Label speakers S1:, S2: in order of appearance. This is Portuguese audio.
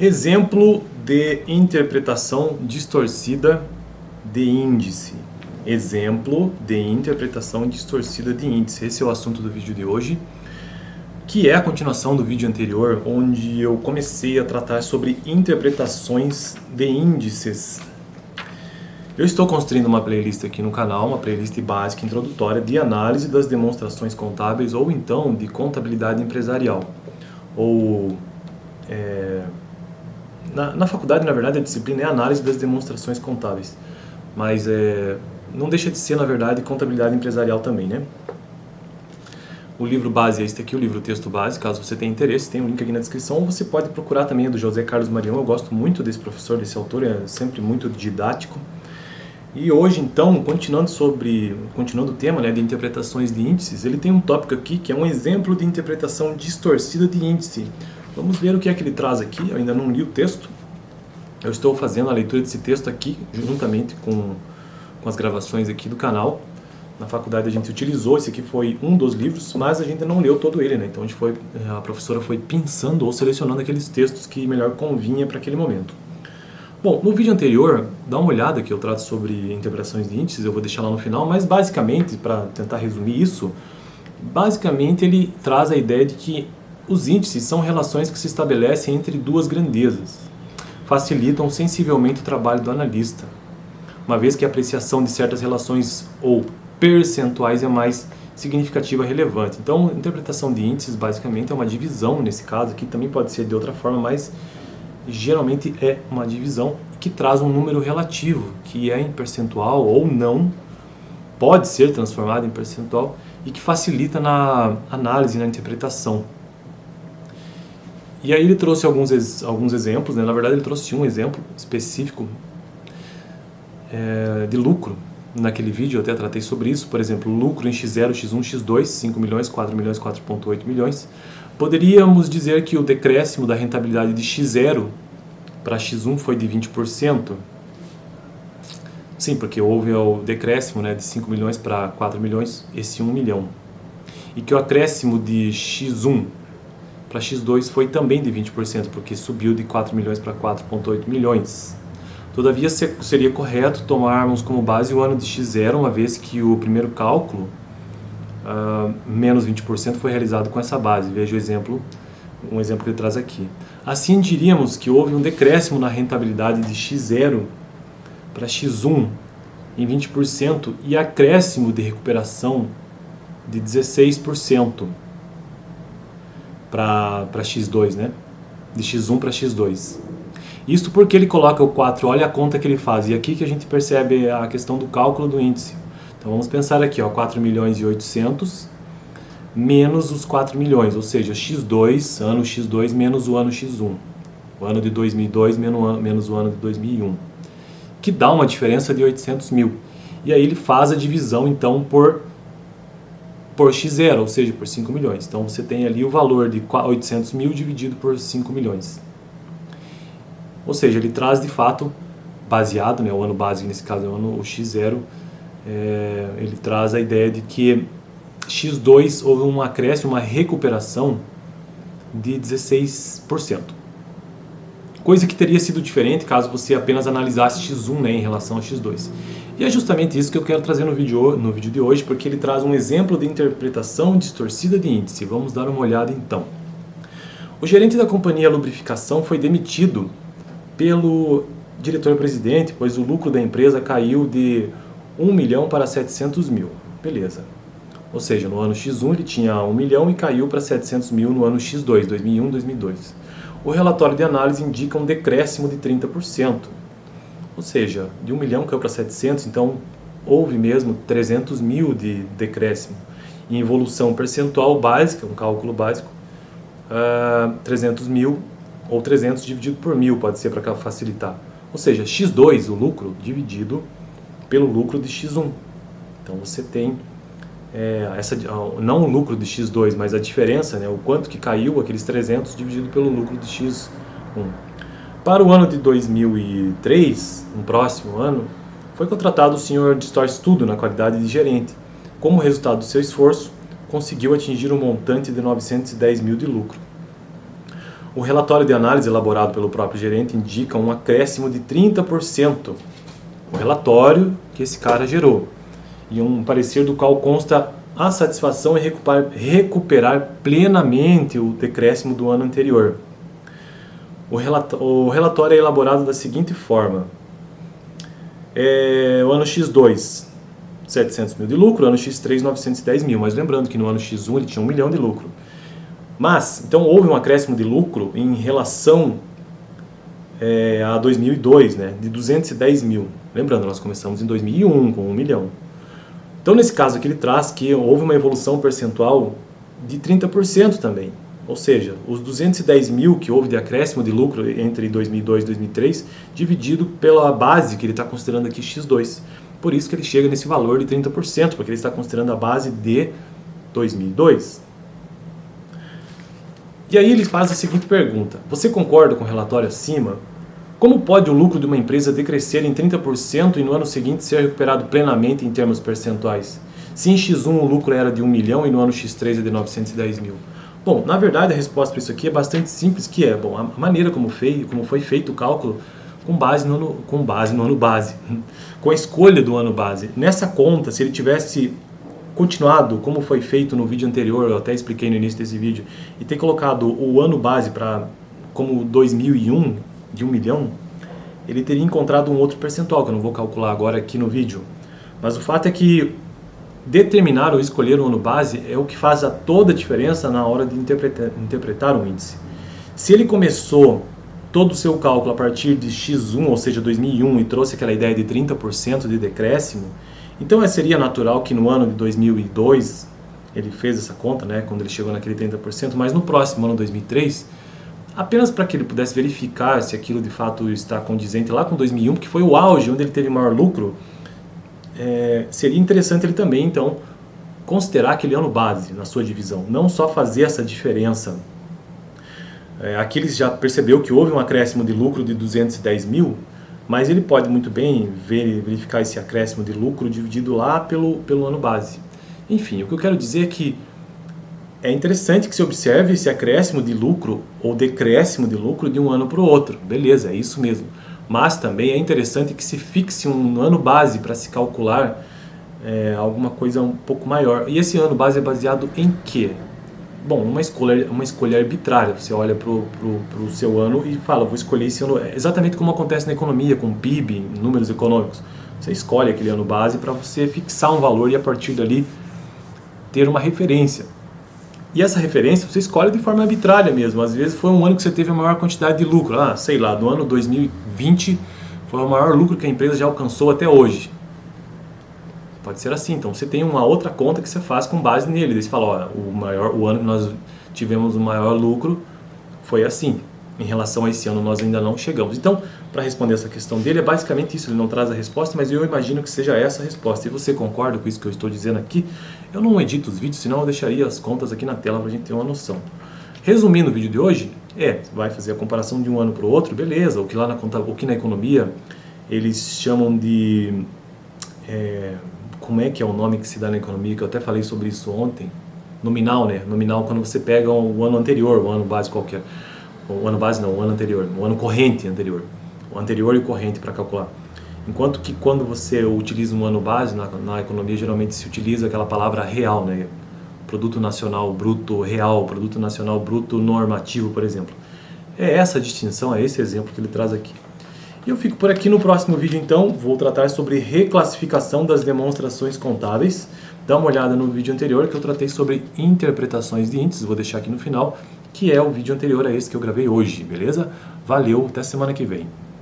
S1: Exemplo de interpretação distorcida de índice. Exemplo de interpretação distorcida de índice. Esse é o assunto do vídeo de hoje, que é a continuação do vídeo anterior, onde eu comecei a tratar sobre interpretações de índices. Eu estou construindo uma playlist aqui no canal, uma playlist básica introdutória de análise das demonstrações contábeis ou então de empresarial. Na faculdade, na verdade, a disciplina é análise das demonstrações contábeis, mas não deixa de ser, na verdade, contabilidade empresarial também, né? O livro base é este aqui, o livro texto base, caso você tenha interesse, tem um link aqui na descrição, ou você pode procurar também, é do José Carlos Marião. Eu gosto muito desse professor, desse autor, é sempre muito didático. E hoje, então, continuando o tema, né, de interpretações de índices, ele tem um tópico aqui que é um exemplo de interpretação distorcida de índice. Vamos ver o que é que ele traz aqui. Eu ainda não li o texto. Eu estou fazendo a leitura desse texto aqui, juntamente com as gravações aqui do canal. Na faculdade a gente utilizou, esse aqui foi um dos livros, mas a gente não leu todo ele, né? Então a professora foi pensando ou selecionando aqueles textos que melhor convinha para aquele momento. Bom, no vídeo anterior, dá uma olhada que eu trato sobre interpretações de índices, eu vou deixar lá no final, mas basicamente, para tentar resumir isso, basicamente ele traz a ideia de que os índices são relações que se estabelecem entre duas grandezas, facilitam sensivelmente o trabalho do analista, uma vez que a apreciação de certas relações ou percentuais é mais significativa e relevante. Então, interpretação de índices basicamente é uma divisão, nesse caso aqui também pode ser de outra forma, mas geralmente é uma divisão que traz um número relativo, que é em percentual ou não, pode ser transformado em percentual e que facilita na análise, na interpretação. E aí ele trouxe alguns exemplos, né? Na verdade ele trouxe um exemplo específico de lucro. Naquele vídeo eu até tratei sobre isso, por exemplo, lucro em X0, X1, X2, 5 milhões, 4 milhões, 4,8 milhões. Poderíamos dizer que o decréscimo da rentabilidade de X0 para X1 foi de 20%. Sim, porque houve o decréscimo, né, de 5 milhões para 4 milhões, esse 1 milhão. E que o acréscimo de X1 para X2 foi também de 20%, porque subiu de 4 milhões para 4,8 milhões. Todavia, seria correto tomarmos como base o ano de X0, uma vez que o primeiro cálculo, menos 20%, foi realizado com essa base. Veja um exemplo que ele traz aqui. Assim, diríamos que houve um decréscimo na rentabilidade de X0 para X1 em 20% e acréscimo de recuperação de 16% para X2, né? De X1 para X2. Isso porque ele coloca o 4, olha a conta que ele faz. E aqui que a gente percebe a questão do cálculo do índice. Então vamos pensar aqui, ó, 4 milhões e 800 menos os 4 milhões, ou seja, X2, ano X2 menos o ano X1. O ano de 2002 menos o ano de 2001. Que dá uma diferença de 800 mil. E aí ele faz a divisão, então, por X0, ou seja, por 5 milhões. Então você tem ali o valor de 800 mil dividido por 5 milhões. Ou seja, ele traz de fato, baseado, né, o ano básico nesse caso é o X0, ele traz a ideia de que X2 houve um acréscimo, uma recuperação de 16%. Coisa que teria sido diferente caso você apenas analisasse X1, né, em relação a X2. E é justamente isso que eu quero trazer no vídeo de hoje, porque ele traz um exemplo de interpretação distorcida de índice. Vamos dar uma olhada então. O gerente da companhia Lubrificação foi demitido pelo diretor-presidente, pois o lucro da empresa caiu de 1 milhão para 700 mil. Beleza. Ou seja, no ano X1 ele tinha 1 milhão e caiu para 700 mil no ano X2, 2001, 2002. O relatório de análise indica um decréscimo de 30%. Ou seja, de 1 milhão caiu para 700, então houve mesmo 300 mil de decréscimo. Em evolução percentual básica, um cálculo básico, 300 mil ou 300 dividido por 1000, pode ser para facilitar. Ou seja, X2, o lucro, dividido pelo lucro de X1. Então você tem não o lucro de X2, mas a diferença, né, o quanto que caiu aqueles 300 dividido pelo lucro de X1. Para o ano de 2003, no próximo ano, foi contratado o Sr. Distor Studo na qualidade de gerente. Como resultado do seu esforço, conseguiu atingir um montante de 910 mil de lucro. O relatório de análise elaborado pelo próprio gerente indica um acréscimo de 30%. O relatório que esse cara gerou. E um parecer do qual consta a satisfação em recuperar plenamente o decréscimo do ano anterior. O relatório é elaborado da seguinte forma. O ano X2, 700 mil de lucro, o ano X3, 910 mil. Mas lembrando que no ano X1 ele tinha 1 milhão de lucro. Mas, então houve um acréscimo de lucro em relação a 2002, né, de 210 mil. Lembrando, nós começamos em 2001 com 1 milhão. Então, nesse caso aqui, ele traz que houve uma evolução percentual de 30% também. Ou seja, os 210 mil que houve de acréscimo de lucro entre 2002 e 2003, dividido pela base que ele está considerando aqui X2. Por isso que ele chega nesse valor de 30%, porque ele está considerando a base de 2002. E aí ele faz a seguinte pergunta: você concorda com o relatório acima? Como pode o lucro de uma empresa decrescer em 30% e no ano seguinte ser recuperado plenamente em termos percentuais? Se em X1 o lucro era de 1 milhão e no ano X3 é de 910 mil. Bom, na verdade a resposta para isso aqui é bastante simples, que é, bom, a maneira como foi feito o cálculo com base no ano base, com a escolha do ano base. Nessa conta, se ele tivesse continuado como foi feito no vídeo anterior, eu até expliquei no início desse vídeo, e ter colocado o ano base como 2001, de 1 milhão, ele teria encontrado um outro percentual, que eu não vou calcular agora aqui no vídeo. Mas o fato é que determinar ou escolher o ano base é o que faz toda a diferença na hora de interpretar um índice. Se ele começou todo o seu cálculo a partir de X1, ou seja, 2001, e trouxe aquela ideia de 30% de decréscimo, então seria natural que no ano de 2002 ele fez essa conta, né, quando ele chegou naquele 30%, mas no próximo ano, 2003, apenas para que ele pudesse verificar se aquilo de fato está condizente lá com 2001, que foi o auge, onde ele teve maior lucro, seria interessante ele também, então, considerar aquele ano base na sua divisão, não só fazer essa diferença. Aqui ele já percebeu que houve um acréscimo de lucro de 210 mil, mas ele pode muito bem verificar esse acréscimo de lucro dividido lá pelo ano base. Enfim, o que eu quero dizer é que é interessante que se observe esse acréscimo de lucro ou decréscimo de lucro de um ano para o outro. Beleza, é isso mesmo. Mas também é interessante que se fixe um ano base para se calcular alguma coisa um pouco maior. E esse ano base é baseado em quê? Bom, uma escolha arbitrária. Você olha para o seu ano e fala, vou escolher esse ano, exatamente como acontece na economia, com PIB, números econômicos. Você escolhe aquele ano base para você fixar um valor e a partir dali ter uma referência. E essa referência você escolhe de forma arbitrária mesmo. Às vezes foi um ano que você teve a maior quantidade de lucro. Sei lá, no ano 2020 foi o maior lucro que a empresa já alcançou até hoje. Pode ser assim. Então você tem uma outra conta que você faz com base nele. Daí você fala, o ano que nós tivemos o maior lucro foi assim. Em relação a esse ano nós ainda não chegamos. Então, para responder essa questão dele, é basicamente isso. Ele não traz a resposta, mas eu imagino que seja essa a resposta. E você concorda com isso que eu estou dizendo aqui? Eu não edito os vídeos, senão eu deixaria as contas aqui na tela para a gente ter uma noção. Resumindo o vídeo de hoje, vai fazer a comparação de um ano para o outro, beleza. O que na economia eles chamam de... como é que é o nome que se dá na economia, que eu até falei sobre isso ontem? Nominal, né? Nominal quando você pega o ano anterior, o ano base qualquer. O ano base não, o ano anterior, o ano corrente anterior. O anterior e o corrente para calcular. Enquanto que quando você utiliza um ano base, na economia geralmente se utiliza aquela palavra real, né? Produto nacional bruto real, produto nacional bruto normativo, por exemplo. É essa a distinção, é esse exemplo que ele traz aqui. E eu fico por aqui. No próximo vídeo, então, vou tratar sobre reclassificação das demonstrações contábeis. Dá uma olhada no vídeo anterior que eu tratei sobre interpretações de índices, vou deixar aqui no final, que é o vídeo anterior a esse que eu gravei hoje, beleza? Valeu, até semana que vem.